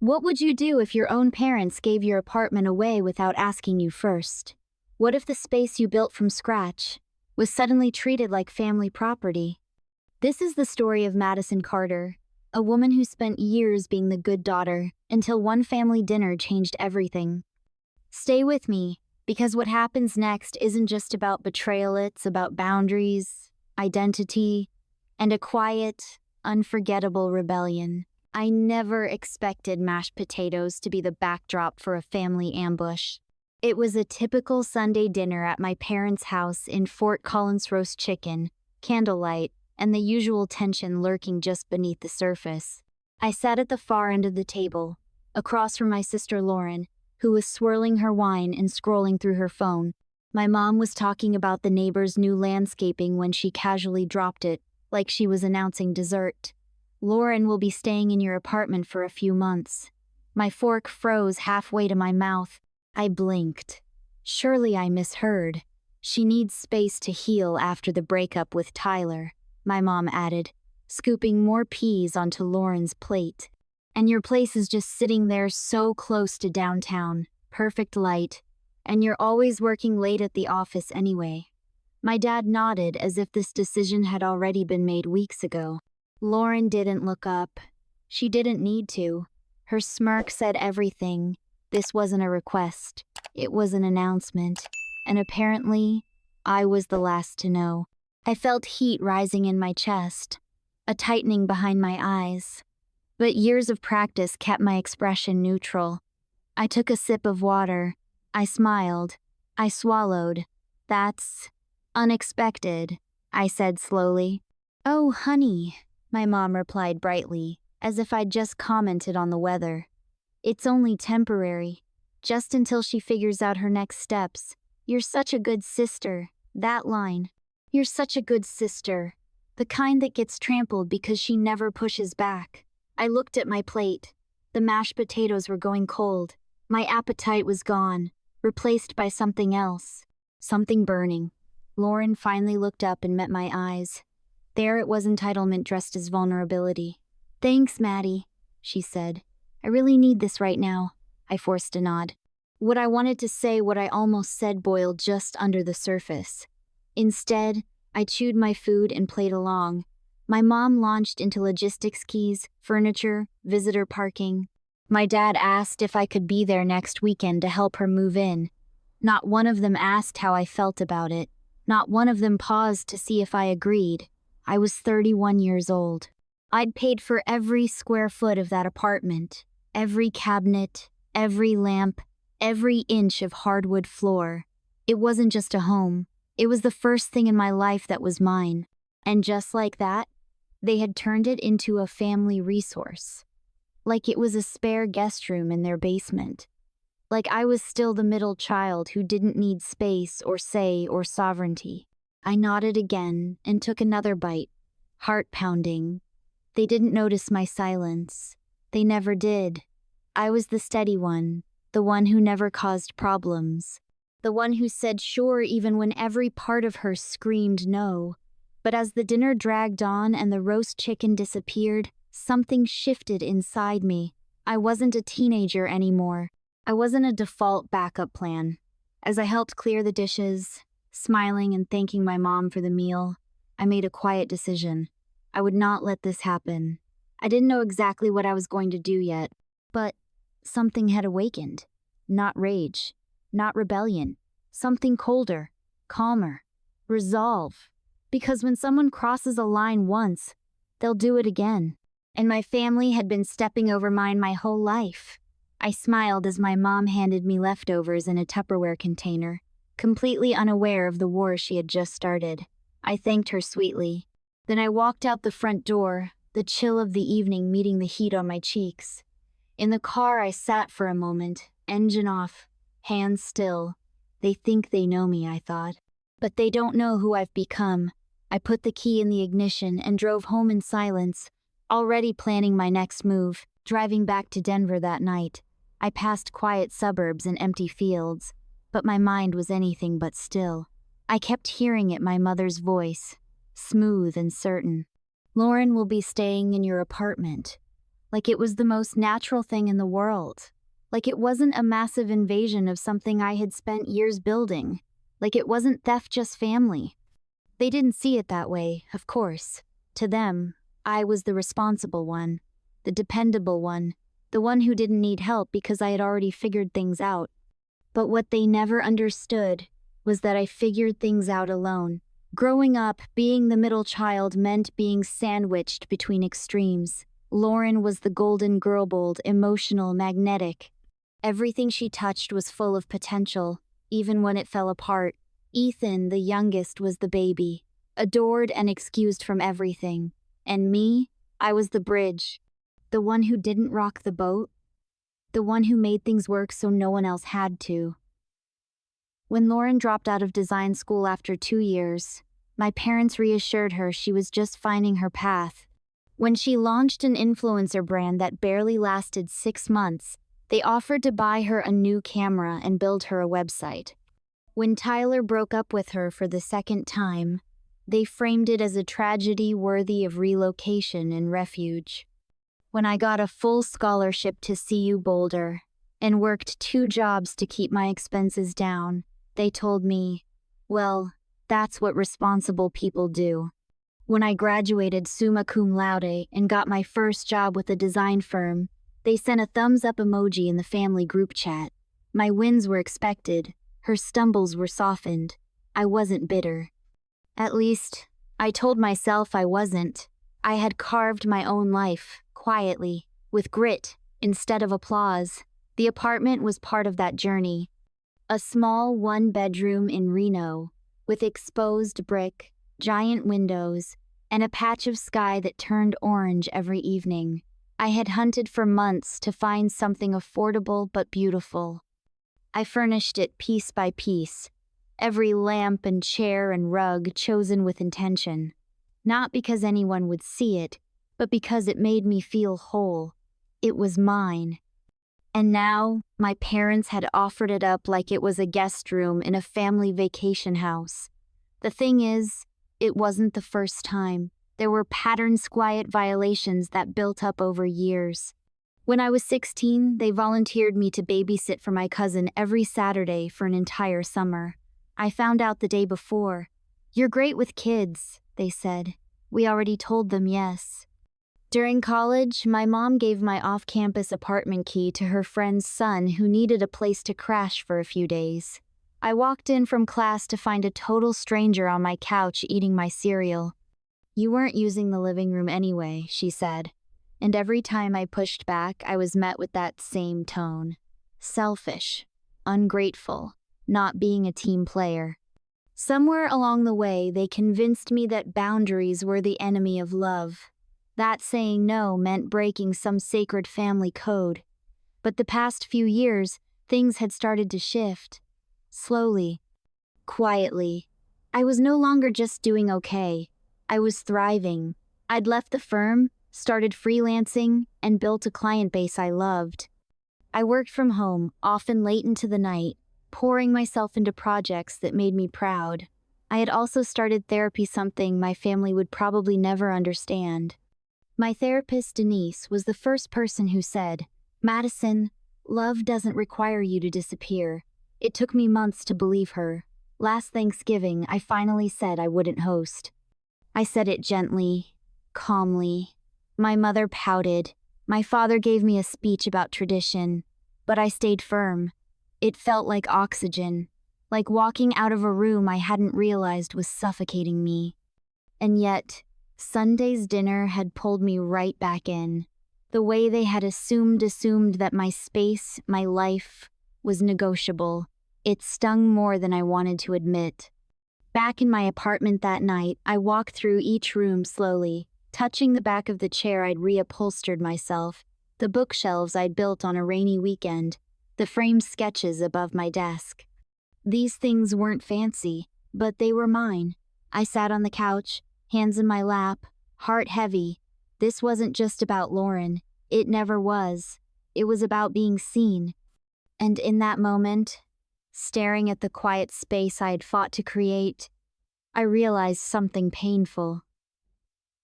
What would you do if your own parents gave your apartment away without asking you first? What if the space you built from scratch was suddenly treated like family property? This is the story of Madison Carter, a woman who spent years being the good daughter until one family dinner changed everything. Stay with me, because what happens next isn't just about betrayal, it's about boundaries, identity, and a quiet, unforgettable rebellion. I never expected mashed potatoes to be the backdrop for a family ambush. It was a typical Sunday dinner at my parents' house in Fort Collins. Roast chicken, candlelight, and the usual tension lurking just beneath the surface. I sat at the far end of the table, across from my sister Lauren, who was swirling her wine and scrolling through her phone. My mom was talking about the neighbor's new landscaping when she casually dropped it, like she was announcing dessert. Lauren will be staying in your apartment for a few months. My fork froze halfway to my mouth. I blinked. Surely I misheard. She needs space to heal after the breakup with Tyler, my mom added, scooping more peas onto Lauren's plate. And your place is just sitting there so close to downtown, perfect light, and you're always working late at the office anyway. My dad nodded as if this decision had already been made weeks ago. Lauren didn't look up. She didn't need to. Her smirk said everything. This wasn't a request. It was an announcement. And apparently, I was the last to know. I felt heat rising in my chest, a tightening behind my eyes. But years of practice kept my expression neutral. I took a sip of water. I smiled. I swallowed. That's unexpected, I said slowly. Oh, honey, my mom replied brightly, as if I'd just commented on the weather. It's only temporary, just until she figures out her next steps. You're such a good sister. That line. You're such a good sister. The kind that gets trampled because she never pushes back. I looked at my plate. The mashed potatoes were going cold. My appetite was gone, replaced by something else. Something burning. Lauren finally looked up and met my eyes. There it was, entitlement dressed as vulnerability. Thanks, Maddie, she said. I really need this right now. I forced a nod. What I wanted to say, what I almost said, boiled just under the surface. Instead, I chewed my food and played along. My mom launched into logistics keys, furniture, visitor parking. My dad asked if I could be there next weekend to help her move in. Not one of them asked how I felt about it. Not one of them paused to see if I agreed. I was 31 years old. I'd paid for every square foot of that apartment, every cabinet, every lamp, every inch of hardwood floor. It wasn't just a home. It was the first thing in my life that was mine. And just like that, they had turned it into a family resource. Like it was a spare guest room in their basement. Like I was still the middle child who didn't need space or say or sovereignty. I nodded again and took another bite, heart pounding. They didn't notice my silence. They never did. I was the steady one, the one who never caused problems. The one who said sure even when every part of her screamed no. But as the dinner dragged on and the roast chicken disappeared, something shifted inside me. I wasn't a teenager anymore. I wasn't a default backup plan. As I helped clear the dishes, smiling and thanking my mom for the meal, I made a quiet decision. I would not let this happen. I didn't know exactly what I was going to do yet, but something had awakened. Not rage, not rebellion. Something colder, calmer, resolve. Because when someone crosses a line once, they'll do it again. And my family had been stepping over mine my whole life. I smiled as my mom handed me leftovers in a Tupperware container, completely unaware of the war she had just started. I thanked her sweetly. Then I walked out the front door, the chill of the evening meeting the heat on my cheeks. In the car, I sat for a moment, engine off, hands still. They think they know me, I thought. But they don't know who I've become. I put the key in the ignition and drove home in silence, already planning my next move. Driving back to Denver that night, I passed quiet suburbs and empty fields, but my mind was anything but still. I kept hearing it, my mother's voice, smooth and certain. Lauren will be staying in your apartment. like it was the most natural thing in the world. Like it wasn't a massive invasion of something I had spent years building. Like it wasn't theft, just family. They didn't see it that way, of course. To them, I was the responsible one, the dependable one, the one who didn't need help because I had already figured things out. But what they never understood was that I figured things out alone. Growing up, being the middle child meant being sandwiched between extremes. Lauren was the golden girl, bold, emotional, magnetic. Everything she touched was full of potential, even when it fell apart. Ethan, the youngest, was the baby, adored and excused from everything. And me, I was the bridge, the one who didn't rock the boat, the one who made things work so no one else had to. When Lauren dropped out of design school after 2 years, my parents reassured her she was just finding her path. When she launched an influencer brand that barely lasted 6 months, they offered to buy her a new camera and build her a website. When Tyler broke up with her for the second time, they framed it as a tragedy worthy of relocation and refuge. When I got a full scholarship to CU Boulder and worked 2 jobs to keep my expenses down, they told me, well, that's what responsible people do. When I graduated summa cum laude and got my first job with a design firm, they sent a thumbs-up emoji in the family group chat. My wins were expected, her stumbles were softened. I wasn't bitter. At least, I told myself I wasn't. I had carved my own life, quietly, with grit, instead of applause. The apartment was part of that journey. A small 1-bedroom in Reno, with exposed brick, giant windows, and a patch of sky that turned orange every evening. I had hunted for months to find something affordable but beautiful. I furnished it piece by piece, every lamp and chair and rug chosen with intention. Not because anyone would see it, but because it made me feel whole. It was mine. And now, my parents had offered it up like it was a guest room in a family vacation house. The thing is, it wasn't the first time. There were patterned quiet violations that built up over years. When I was 16, they volunteered me to babysit for my cousin every Saturday for an entire summer. I found out the day before. "You're great with kids," they said. We already told them yes. During college, my mom gave my off-campus apartment key to her friend's son who needed a place to crash for a few days. I walked in from class to find a total stranger on my couch eating my cereal. "You weren't using the living room anyway," she said. And every time I pushed back, I was met with that same tone. Selfish, ungrateful, not being a team player. Somewhere along the way, they convinced me that boundaries were the enemy of love. That saying no meant breaking some sacred family code. But the past few years, things had started to shift. Slowly, quietly. I was no longer just doing okay. I was thriving. I'd left the firm, started freelancing, and built a client base I loved. I worked from home, often late into the night, pouring myself into projects that made me proud. I had also started therapy, something my family would probably never understand. My therapist, Denise, was the first person who said, "Madison, love doesn't require you to disappear." It took me months to believe her. Last Thanksgiving, I finally said I wouldn't host. I said it gently, calmly. My mother pouted. My father gave me a speech about tradition, but I stayed firm. It felt like oxygen, like walking out of a room I hadn't realized was suffocating me. And yet, Sunday's dinner had pulled me right back in. The way they had assumed that my space, my life, was negotiable. It stung more than I wanted to admit. Back in my apartment that night, I walked through each room slowly, touching the back of the chair I'd reupholstered myself, the bookshelves I'd built on a rainy weekend, the framed sketches above my desk. These things weren't fancy, but they were mine. I sat on the couch, hands in my lap, heart heavy. This wasn't just about Lauren. It never was. It was about being seen. And in that moment, staring at the quiet space I had fought to create, I realized something painful.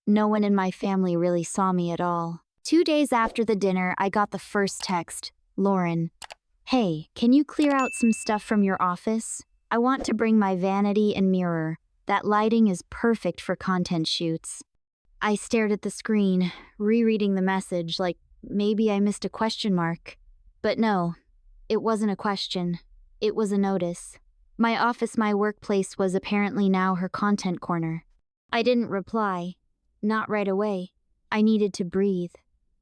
No one in my family really saw me at all. 2 days after the dinner, I got the first text. Lauren, hey, can you clear out some stuff from your office? I want to bring my vanity and mirror. That lighting is perfect for content shoots. I stared at the screen, rereading the message like maybe I missed a question mark. But no, it wasn't a question. It was a notice. My office, my workplace, was apparently now her content corner. I didn't reply. Not right away. I needed to breathe,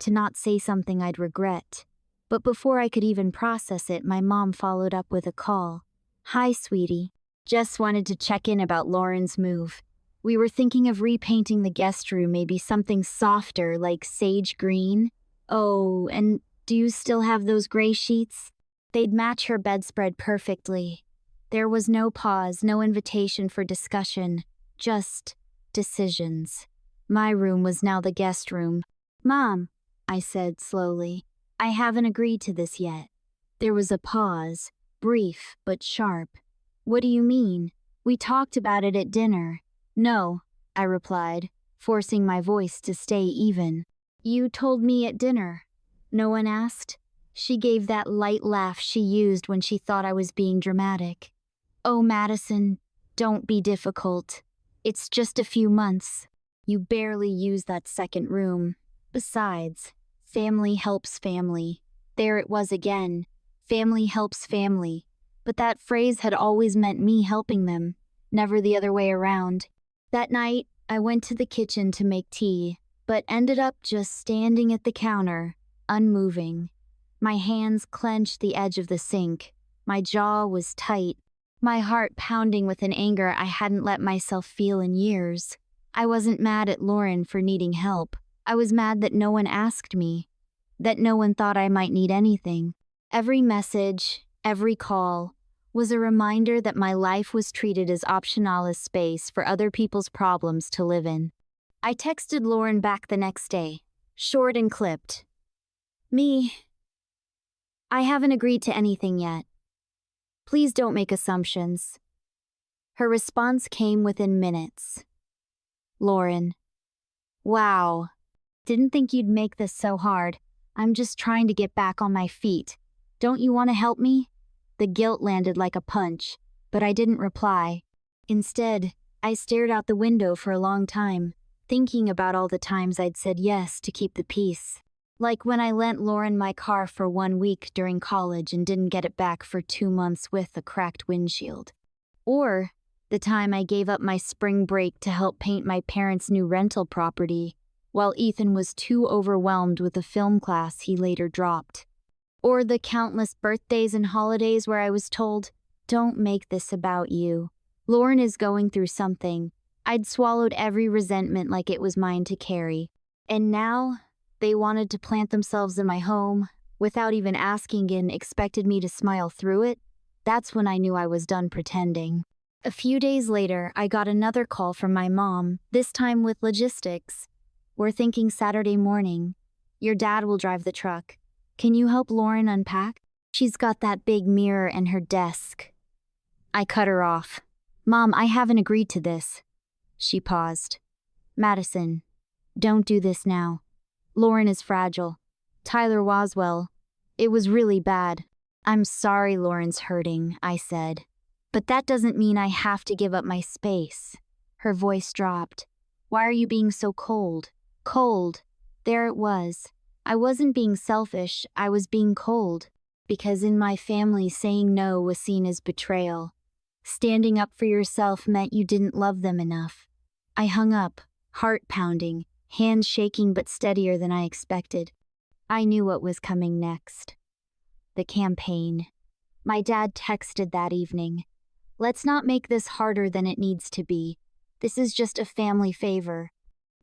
to not say something I'd regret. But before I could even process it, my mom followed up with a call. Hi, sweetie. Just wanted to check in about Lauren's move. We were thinking of repainting the guest room, maybe something softer like sage green. Oh, and do you still have those gray sheets? They'd match her bedspread perfectly. There was no pause, no invitation for discussion, just decisions. My room was now the guest room. Mom, I said slowly, I haven't agreed to this yet. There was a pause, brief but sharp. What do you mean? We talked about it at dinner. No, I replied, forcing my voice to stay even. You told me at dinner. No one asked? She gave that light laugh she used when she thought I was being dramatic. Oh, Madison, don't be difficult. It's just a few months. You barely use that second room. Besides, family helps family. There it was again. Family helps family. But that phrase had always meant me helping them, never the other way around. That night, I went to the kitchen to make tea, but ended up just standing at the counter, unmoving. My hands clenched the edge of the sink. My jaw was tight, my heart pounding with an anger I hadn't let myself feel in years. I wasn't mad at Lauren for needing help. I was mad that no one asked me, that no one thought I might need anything. Every message, every call, was a reminder that my life was treated as optional space for other people's problems to live in. I texted Lauren back the next day, short and clipped. I haven't agreed to anything yet. Please don't make assumptions. Her response came within minutes. Lauren. Wow. Didn't think you'd make this so hard. I'm just trying to get back on my feet. Don't you want to help me? The guilt landed like a punch, but I didn't reply. Instead, I stared out the window for a long time, thinking about all the times I'd said yes to keep the peace. Like when I lent Lauren my car for 1 week during college and didn't get it back for 2 months with a cracked windshield. Or the time I gave up my spring break to help paint my parents' new rental property, while Ethan was too overwhelmed with a film class he later dropped. Or the countless birthdays and holidays where I was told, don't make this about you. Lauren is going through something. I'd swallowed every resentment like it was mine to carry. And now, they wanted to plant themselves in my home, without even asking, and expected me to smile through it. That's when I knew I was done pretending. A few days later, I got another call from my mom, this time with logistics. We're thinking Saturday morning. Your dad will drive the truck. Can you help Lauren unpack? She's got that big mirror in her desk. I cut her off. Mom, I haven't agreed to this. She paused. Madison, don't do this now. Lauren is fragile. Tyler Waswell. It was really bad. I'm sorry Lauren's hurting, I said. But that doesn't mean I have to give up my space. Her voice dropped. Why are you being so cold? Cold. There it was. I wasn't being selfish, I was being cold. Because in my family, saying no was seen as betrayal. Standing up for yourself meant you didn't love them enough. I hung up, heart pounding, hands shaking but steadier than I expected. I knew what was coming next. The campaign. My dad texted that evening. Let's not make this harder than it needs to be. This is just a family favor.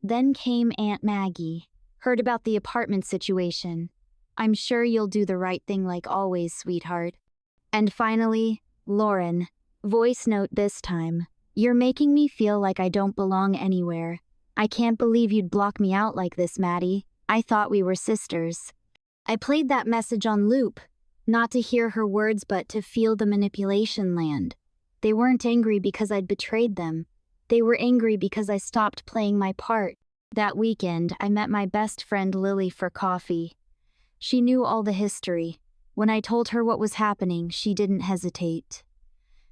Then came Aunt Maggie. Heard about the apartment situation. I'm sure you'll do the right thing like always, sweetheart. And finally, Lauren. Voice note this time. You're making me feel like I don't belong anywhere. I can't believe you'd block me out like this, Maddie. I thought we were sisters. I played that message on loop, not to hear her words but to feel the manipulation land. They weren't angry because I'd betrayed them. They were angry because I stopped playing my part. That weekend, I met my best friend Lily for coffee. She knew all the history. When I told her what was happening, she didn't hesitate.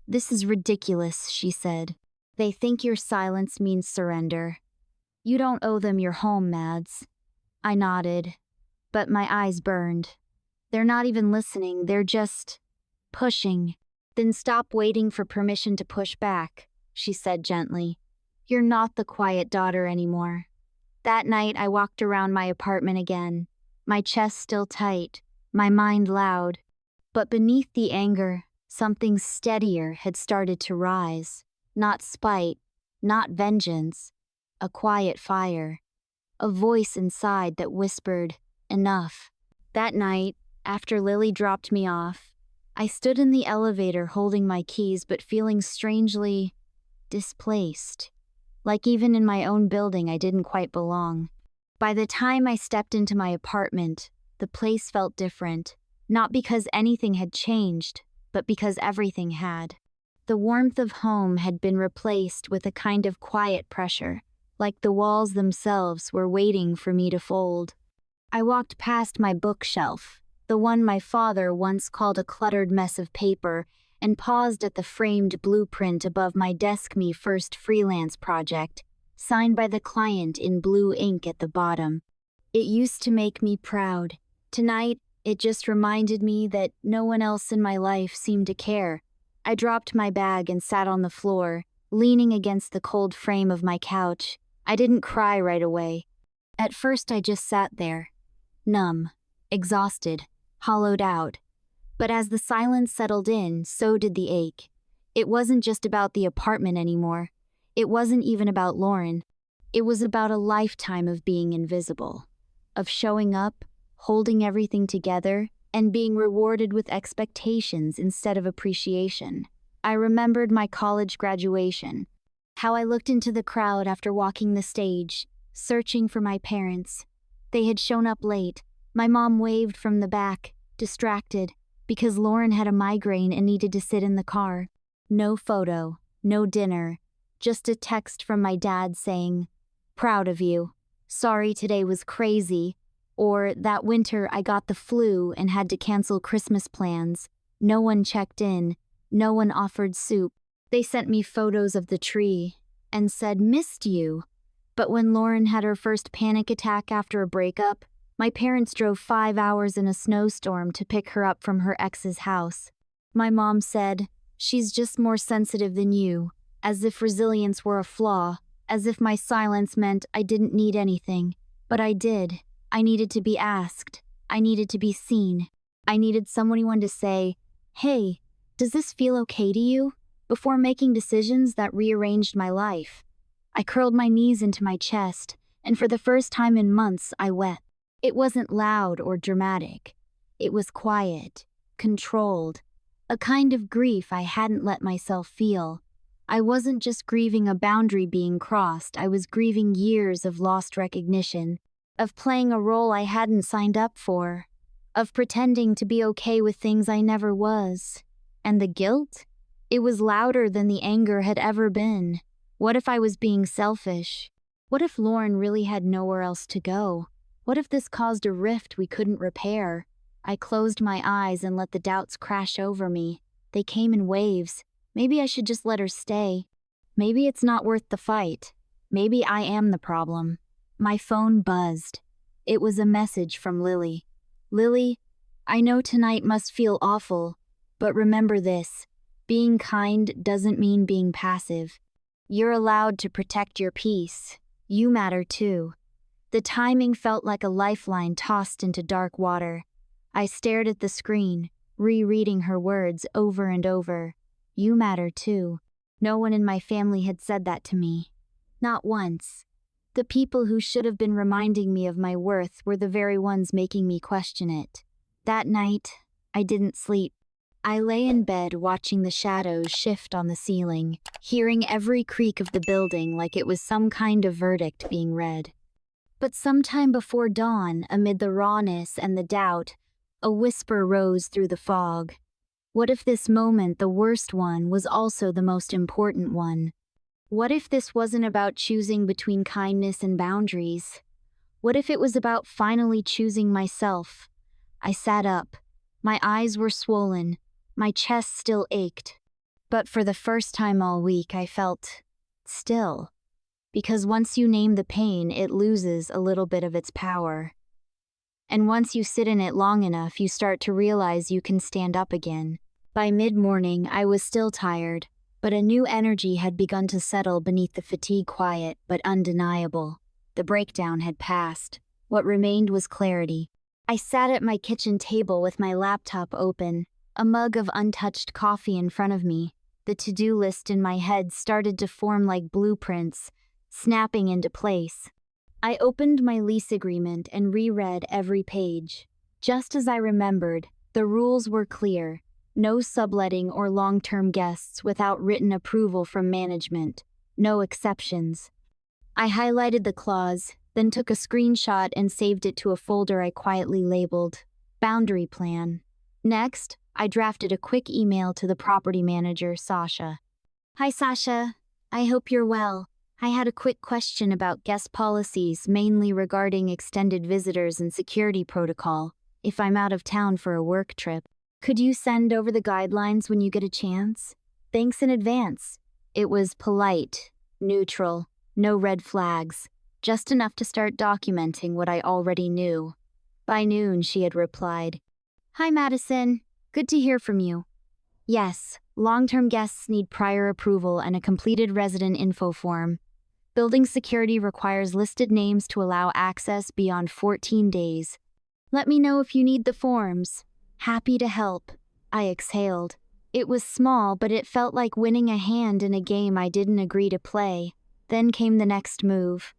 "This is ridiculous," she said. "They think your silence means surrender. You don't owe them your home, Mads." I nodded, but my eyes burned. "They're not even listening, they're just pushing." "Then stop waiting for permission to push back," she said gently. "You're not the quiet daughter anymore." That night, I walked around my apartment again, my chest still tight, my mind loud. But beneath the anger, something steadier had started to rise. Not spite, not vengeance, a quiet fire. A voice inside that whispered, "Enough." That night, after Lily dropped me off, I stood in the elevator holding my keys but feeling strangely displaced. Like even in my own building, I didn't quite belong. By the time I stepped into my apartment, the place felt different, not because anything had changed, but because everything had. The warmth of home had been replaced with a kind of quiet pressure, like the walls themselves were waiting for me to fold. I walked past my bookshelf, the one my father once called a cluttered mess of paper, and paused at the framed blueprint above my desk. "Me first freelance project," signed by the client in blue ink at the bottom. It used to make me proud. Tonight, it just reminded me that no one else in my life seemed to care. I dropped my bag and sat on the floor, leaning against the cold frame of my couch. I didn't cry right away. At first, I just sat there, numb, exhausted, hollowed out. But as the silence settled in, so did the ache. It wasn't just about the apartment anymore. It wasn't even about Lauren. It was about a lifetime of being invisible, of showing up, holding everything together, and being rewarded with expectations instead of appreciation. I remembered my college graduation, how I looked into the crowd after walking the stage, searching for my parents. They had shown up late. My mom waved from the back, distracted, because Lauren had a migraine and needed to sit in the car. No photo, no dinner, just a text from my dad saying, "Proud of you. Sorry today was crazy." Or, "That winter I got the flu and had to cancel Christmas plans. No one checked in. No one offered soup." They sent me photos of the tree and said, "Missed you." But when Lauren had her first panic attack after a breakup, my parents drove 5 hours in a snowstorm to pick her up from her ex's house. My mom said, "She's just more sensitive than you," as if resilience were a flaw, as if my silence meant I didn't need anything. But I did. I needed to be asked. I needed to be seen. I needed someone to say, "Hey, does this feel okay to you?" before making decisions that rearranged my life. I curled my knees into my chest, and for the first time in months, I wept. It wasn't loud or dramatic. It was quiet, controlled, a kind of grief I hadn't let myself feel. I wasn't just grieving a boundary being crossed, I was grieving years of lost recognition, of playing a role I hadn't signed up for, of pretending to be okay with things I never was. And the guilt? It was louder than the anger had ever been. What if I was being selfish? What if Lauren really had nowhere else to go? What if this caused a rift we couldn't repair? I closed my eyes and let the doubts crash over me. They came in waves. Maybe I should just let her stay. Maybe it's not worth the fight. Maybe I am the problem. My phone buzzed. It was a message from Lily. "Lily, I know tonight must feel awful, but remember this. Being kind doesn't mean being passive. You're allowed to protect your peace. You matter too." The timing felt like a lifeline tossed into dark water. I stared at the screen, rereading her words over and over. You matter too. No one in my family had said that to me. Not once. The people who should have been reminding me of my worth were the very ones making me question it. That night, I didn't sleep. I lay in bed watching the shadows shift on the ceiling, hearing every creak of the building like it was some kind of verdict being read. But sometime before dawn, amid the rawness and the doubt, a whisper rose through the fog. What if this moment, the worst one, was also the most important one? What if this wasn't about choosing between kindness and boundaries? What if it was about finally choosing myself? I sat up. My eyes were swollen. My chest still ached. But for the first time all week, I felt still. Because once you name the pain, it loses a little bit of its power. And once you sit in it long enough, you start to realize you can stand up again. By mid-morning, I was still tired, but a new energy had begun to settle beneath the fatigue, quiet but undeniable. The breakdown had passed. What remained was clarity. I sat at my kitchen table with my laptop open, a mug of untouched coffee in front of me. The to-do list in my head started to form like blueprints, snapping into place. I opened my lease agreement and reread every page. Just as I remembered, the rules were clear. No subletting or long-term guests without written approval from management. No exceptions. I highlighted the clause, then took a screenshot and saved it to a folder I quietly labeled Boundary Plan. Next, I drafted a quick email to the property manager, Sasha. Hi, Sasha. I hope you're well. I had a quick question about guest policies, mainly regarding extended visitors and security protocol, if I'm out of town for a work trip. Could you send over the guidelines when you get a chance? Thanks in advance. It was polite, neutral, no red flags, just enough to start documenting what I already knew. By noon, she had replied, Hi, Madison. Good to hear from you. Yes, long-term guests need prior approval and a completed resident info form. Building security requires listed names to allow access beyond 14 days. Let me know if you need the forms. Happy to help. I exhaled. It was small, but it felt like winning a hand in a game I didn't agree to play. Then came the next move.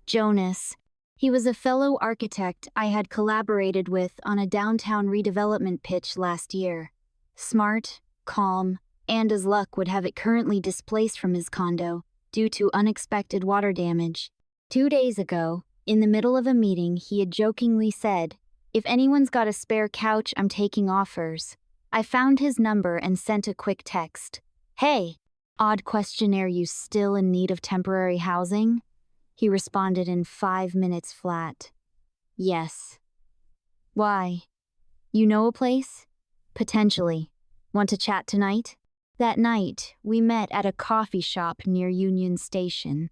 Jonas. He was a fellow architect I had collaborated with on a downtown redevelopment pitch last year. Smart, calm, and as luck would have it currently displaced from his condo due to unexpected water damage. 2 days ago, in the middle of a meeting, he had jokingly said, If anyone's got a spare couch, I'm taking offers. I found his number and sent a quick text. Hey, odd questionnaire, you still in need of temporary housing? He responded in 5 minutes flat. Yes. Why? You know a place? Potentially. Want to chat tonight? That night, we met at a coffee shop near Union Station.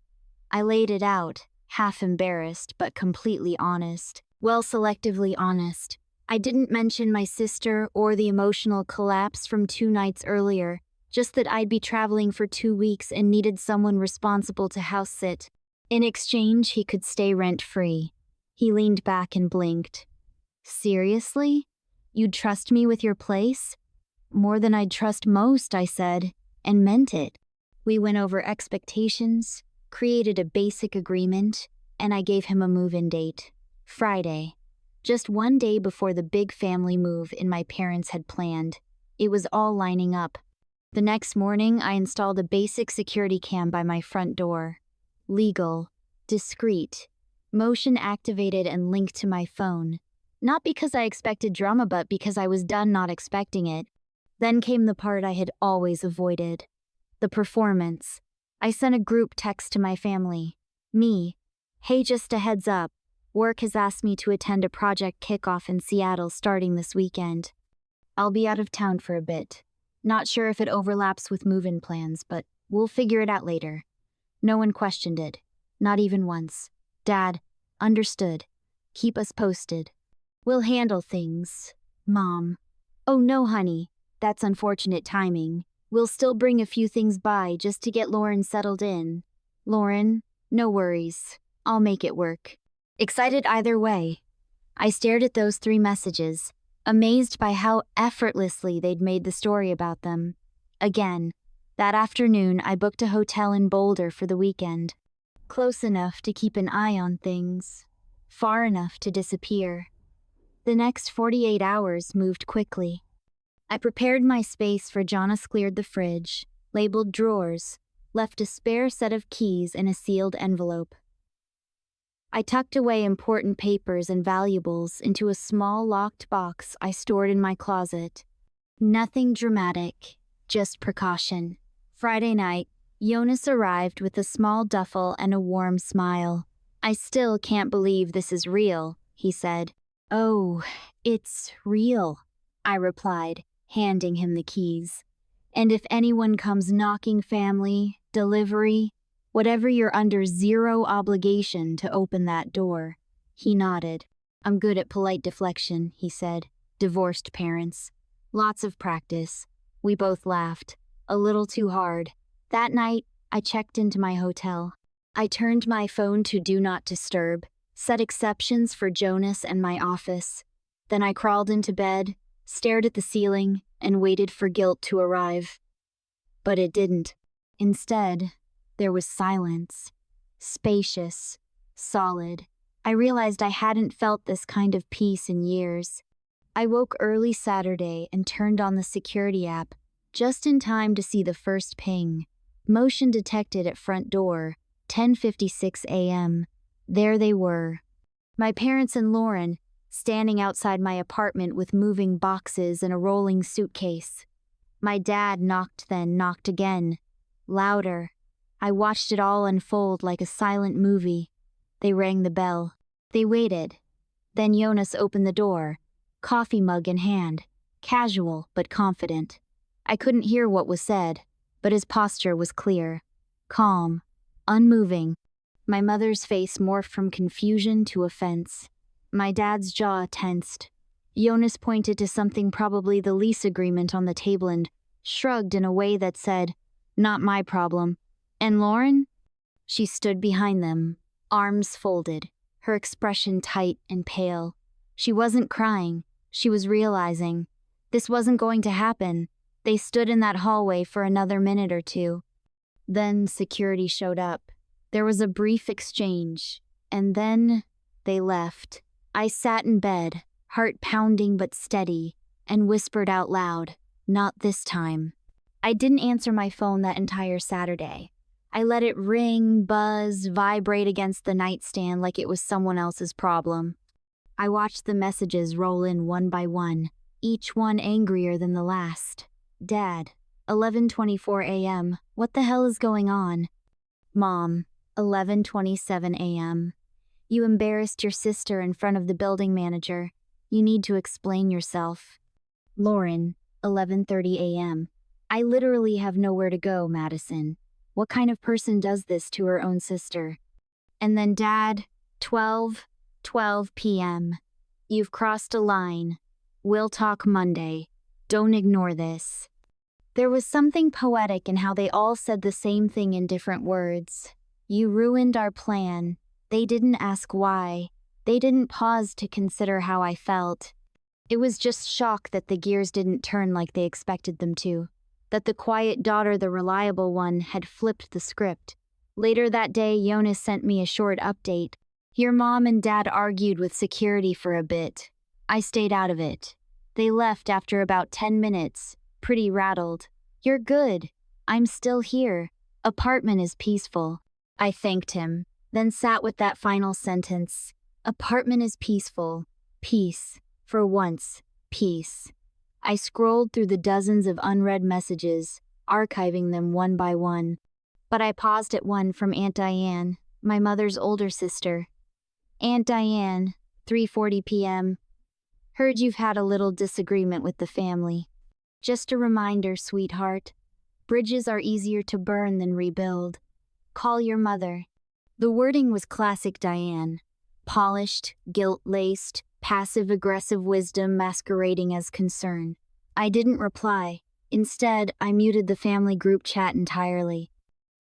I laid it out, half embarrassed but completely honest. Well, selectively honest. I didn't mention my sister or the emotional collapse from 2 nights earlier, just that I'd be traveling for 2 weeks and needed someone responsible to house sit. In exchange, he could stay rent-free. He leaned back and blinked. Seriously? You'd trust me with your place? More than I'd trust most, I said, and meant it. We went over expectations, created a basic agreement, and I gave him a move-in date. Friday. Just 1 day before the big family move my parents had planned. It was all lining up. The next morning, I installed a basic security cam by my front door. Legal, discreet, motion-activated and linked to my phone. Not because I expected drama, but because I was done not expecting it. Then came the part I had always avoided. The performance. I sent a group text to my family. Me. Hey, just a heads up. Work has asked me to attend a project kickoff in Seattle starting this weekend. I'll be out of town for a bit. Not sure if it overlaps with move-in plans, but we'll figure it out later. No one questioned it. Not even once. Dad, understood. Keep us posted. We'll handle things. Mom. Oh no, honey. That's unfortunate timing. We'll still bring a few things by just to get Lauren settled in. Lauren, no worries. I'll make it work. Excited either way. I stared at those 3 messages, amazed by how effortlessly they'd made the story about them. Again, that afternoon I booked a hotel in Boulder for the weekend. Close enough to keep an eye on things. Far enough to disappear. The next 48 hours moved quickly. I prepared my space for Jonas, cleared the fridge, labeled drawers, left a spare set of keys in a sealed envelope. I tucked away important papers and valuables into a small locked box I stored in my closet. Nothing dramatic, just precaution. Friday night, Jonas arrived with a small duffel and a warm smile. "I still can't believe this is real," he said. "Oh, it's real," I replied, handing him the keys. "And if anyone comes knocking, family, delivery, whatever, you're under zero obligation to open that door." He nodded. "I'm good at polite deflection," he said. "Divorced parents. Lots of practice." We both laughed. A little too hard. That night, I checked into my hotel. I turned my phone to Do Not Disturb, set exceptions for Jonas and my office. Then I crawled into bed, stared at the ceiling, and waited for guilt to arrive. But it didn't. Instead, there was silence. Spacious, solid. I realized I hadn't felt this kind of peace in years. I woke early Saturday and turned on the security app, just in time to see the first ping. Motion detected at front door, 10:56 a.m. There they were. My parents and Lauren, standing outside my apartment with moving boxes and a rolling suitcase. My dad knocked, then knocked again. Louder. I watched it all unfold like a silent movie. They rang the bell. They waited. Then Jonas opened the door, coffee mug in hand, casual but confident. I couldn't hear what was said, but his posture was clear, calm, unmoving. My mother's face morphed from confusion to offense. My dad's jaw tensed. Jonas pointed to something, probably the lease agreement, on the table and shrugged in a way that said, "Not my problem." "And Lauren?" She stood behind them, arms folded, her expression tight and pale. She wasn't crying. She was realizing this wasn't going to happen. They stood in that hallway for another minute or two. Then security showed up. There was a brief exchange, and then they left. I sat in bed, heart pounding but steady, and whispered out loud, "Not this time." I didn't answer my phone that entire Saturday. I let it ring, buzz, vibrate against the nightstand like it was someone else's problem. I watched the messages roll in one by one, each one angrier than the last. "Dad, 11:24 a.m. What the hell is going on?" "Mom, 11:27 a.m. You embarrassed your sister in front of the building manager. You need to explain yourself." "Lauren, 11:30 a.m. I literally have nowhere to go, Madison. What kind of person does this to her own sister?" And then Dad, 12 p.m. "You've crossed a line. We'll talk Monday. Don't ignore this." There was something poetic in how they all said the same thing in different words. "You ruined our plan." They didn't ask why. They didn't pause to consider how I felt. It was just shock that the gears didn't turn like they expected them to. That the quiet daughter, the reliable one, had flipped the script. Later that day, Jonas sent me a short update. "Your mom and dad argued with security for a bit. I stayed out of it. They left after about 10 minutes, pretty rattled. You're good. I'm still here. Apartment is peaceful." I thanked him, then sat with that final sentence. Apartment is peaceful. Peace. For once, peace. I scrolled through the dozens of unread messages, archiving them one by one. But I paused at one from Aunt Diane, my mother's older sister. "Aunt Diane, 3:40 p.m. Heard you've had a little disagreement with the family. Just a reminder, sweetheart. Bridges are easier to burn than rebuild. Call your mother." The wording was classic Diane. Polished, guilt-laced, passive-aggressive wisdom masquerading as concern. I didn't reply. Instead, I muted the family group chat entirely.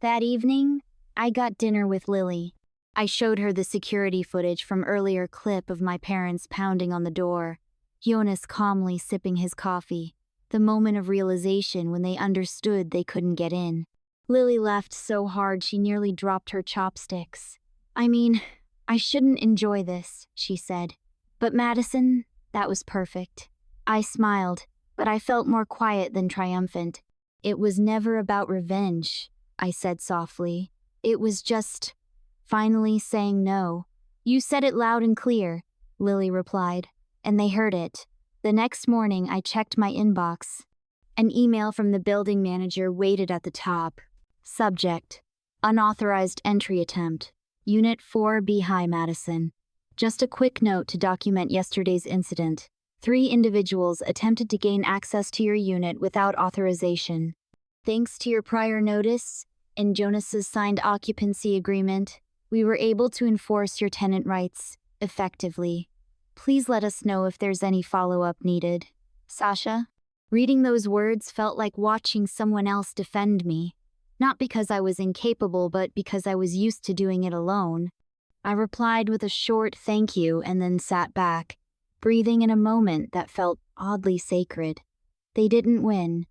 That evening, I got dinner with Lily. I showed her the security footage from earlier clip of my parents pounding on the door, Jonas calmly sipping his coffee, the moment of realization when they understood they couldn't get in. Lily laughed so hard she nearly dropped her chopsticks. "I mean, I shouldn't enjoy this," she said. "But Madison, that was perfect." I smiled, but I felt more quiet than triumphant. "It was never about revenge," I said softly. "It was just finally saying no." "You said it loud and clear," Lily replied, and they heard it. The next morning, I checked my inbox. An email from the building manager waited at the top. Subject: Unauthorized entry attempt. Unit 4B High Madison. Just a quick note to document yesterday's incident. 3 individuals attempted to gain access to your unit without authorization. Thanks to your prior notice and Jonas's signed occupancy agreement, we were able to enforce your tenant rights effectively. Please let us know if there's any follow-up needed. Sasha? Reading those words felt like watching someone else defend me. Not because I was incapable, but because I was used to doing it alone. I replied with a short thank you and then sat back, breathing in a moment that felt oddly sacred. They didn't win.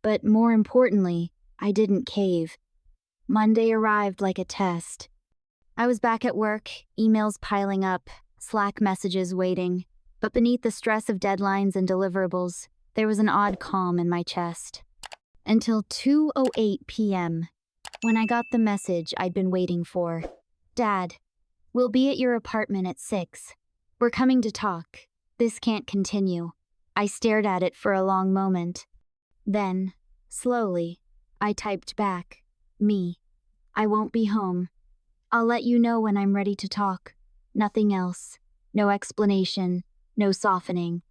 But more importantly, I didn't cave. Monday arrived like a test. I was back at work, emails piling up, Slack messages waiting. But beneath the stress of deadlines and deliverables, there was an odd calm in my chest. Until 2:08 p.m., when I got the message I'd been waiting for. Dad, we'll be at your apartment at 6. We're coming to talk. This can't continue. I stared at it for a long moment. Then, slowly, I typed back, me. I won't be home. I'll let you know when I'm ready to talk. Nothing else. No explanation. No softening.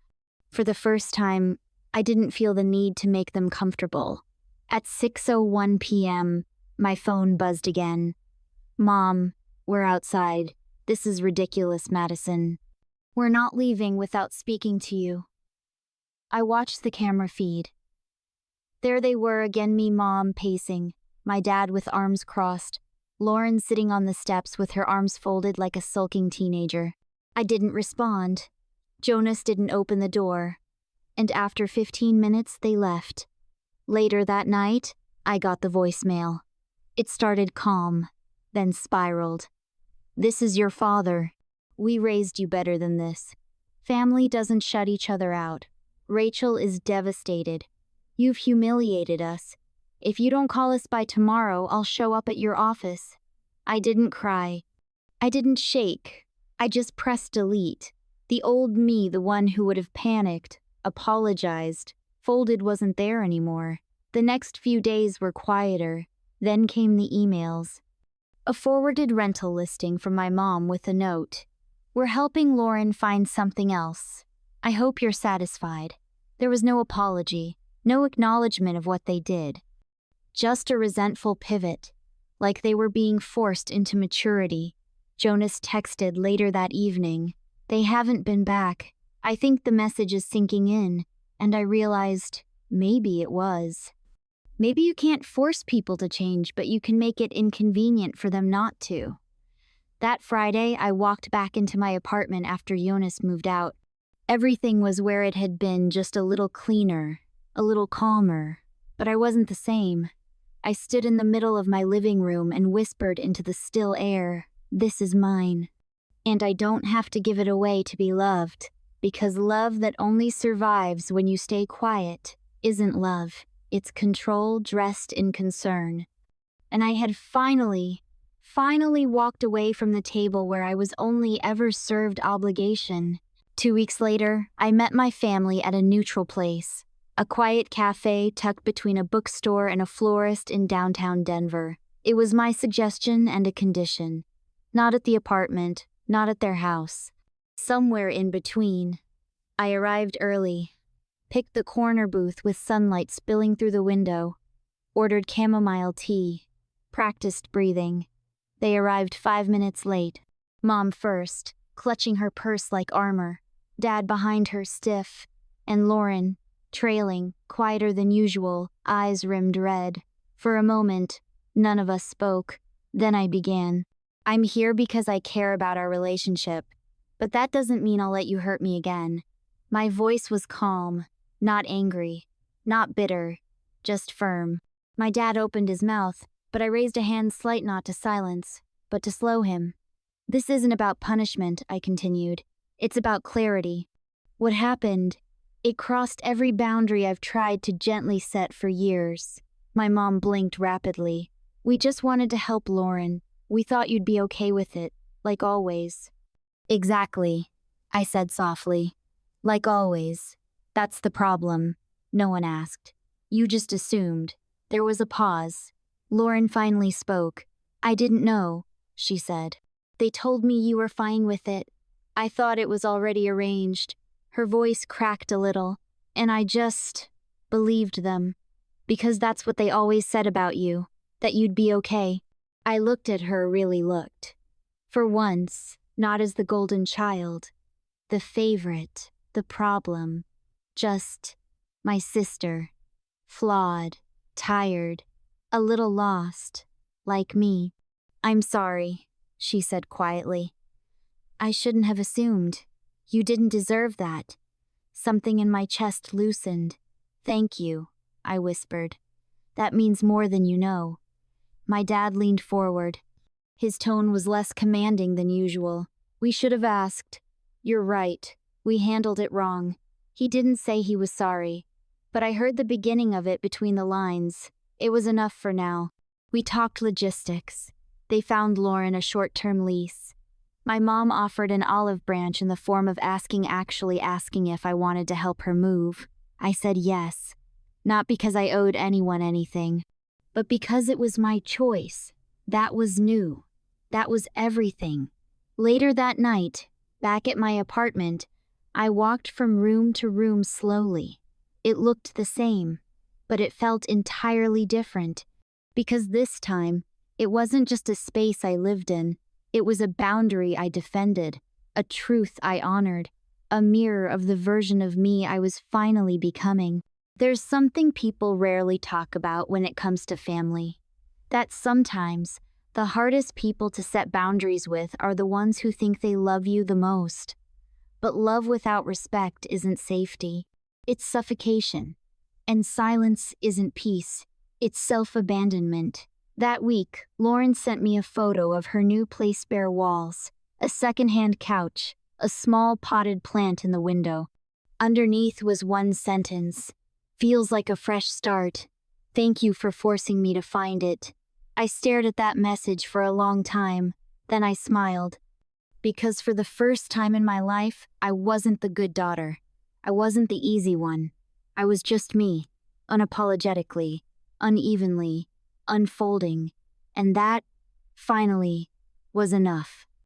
For the first time, I didn't feel the need to make them comfortable. At 6:01 p.m., my phone buzzed again. Mom, we're outside. This is ridiculous, Madison. We're not leaving without speaking to you. I watched the camera feed. There they were again, me, Mom, pacing, my dad with arms crossed, Lauren sitting on the steps with her arms folded like a sulking teenager. I didn't respond. Jonas didn't open the door. And after 15 minutes, they left. Later that night, I got the voicemail. It started calm, then spiraled. This is your father. We raised you better than this. Family doesn't shut each other out. Rachel is devastated. You've humiliated us. If you don't call us by tomorrow, I'll show up at your office. I didn't cry. I didn't shake. I just pressed delete. The old me, the one who would have panicked, apologized, folded, wasn't there anymore. The next few days were quieter. Then came the emails. A forwarded rental listing from my mom with a note. We're helping Lauren find something else. I hope you're satisfied. There was no apology, no acknowledgement of what they did. Just a resentful pivot, like they were being forced into maturity. Jonas texted later that evening. They haven't been back. I think the message is sinking in, and I realized maybe it was. Maybe you can't force people to change, but you can make it inconvenient for them not to. That Friday, I walked back into my apartment after Jonas moved out. Everything was where it had been, just a little cleaner, a little calmer, but I wasn't the same. I stood in the middle of my living room and whispered into the still air, "This is mine." And I don't have to give it away to be loved, because love that only survives when you stay quiet isn't love. It's control dressed in concern. And I had finally walked away from the table where I was only ever served obligation. 2 weeks later, I met my family at a neutral place, a quiet cafe tucked between a bookstore and a florist in downtown Denver. It was my suggestion and a condition. Not at the apartment, not at their house. Somewhere in between. I arrived early, picked the corner booth with sunlight spilling through the window, ordered chamomile tea, practiced breathing. They arrived 5 minutes late. Mom first, clutching her purse like armor, Dad behind her stiff, and Lauren, trailing, quieter than usual, eyes rimmed red. For a moment, none of us spoke. Then I began. I'm here because I care about our relationship, but that doesn't mean I'll let you hurt me again. My voice was calm, not angry, not bitter, just firm. My dad opened his mouth, but I raised a hand slight not to silence, but to slow him. This isn't about punishment, I continued. It's about clarity. What happened? It crossed every boundary I've tried to gently set for years. My mom blinked rapidly. We just wanted to help Lauren. We thought you'd be okay with it, like always. Exactly, I said softly. Like always. That's the problem. No one asked. You just assumed. There was a pause. Lauren finally spoke. I didn't know, she said. They told me you were fine with it. I thought it was already arranged. Her voice cracked a little, and I just believed them. Because that's what they always said about you, that you'd be okay. I looked at her, really looked. For once, not as the golden child, the favorite, the problem, just my sister, flawed, tired, a little lost, like me. I'm sorry, she said quietly. I shouldn't have assumed. You didn't deserve that. Something in my chest loosened. Thank you, I whispered. That means more than you know. My dad leaned forward. His tone was less commanding than usual. We should have asked. You're right. We handled it wrong. He didn't say he was sorry, but I heard the beginning of it between the lines. It was enough for now. We talked logistics. They found Lauren a short-term lease. My mom offered an olive branch in the form of actually asking if I wanted to help her move. I said yes. Not because I owed anyone anything, but because it was my choice. That was new. That was everything. Later that night, back at my apartment, I walked from room to room slowly. It looked the same, but it felt entirely different, because this time, it wasn't just a space I lived in. It was a boundary I defended, a truth I honored, a mirror of the version of me I was finally becoming. There's something people rarely talk about when it comes to family. That sometimes, the hardest people to set boundaries with are the ones who think they love you the most. But love without respect isn't safety. It's suffocation. And silence isn't peace. It's self-abandonment. That week, Lauren sent me a photo of her new place, bare walls, a secondhand couch, a small potted plant in the window. Underneath was one sentence. Feels like a fresh start. Thank you for forcing me to find it. I stared at that message for a long time, then I smiled. Because for the first time in my life, I wasn't the good daughter. I wasn't the easy one. I was just me, unapologetically, unevenly, unfolding, and that, finally, was enough.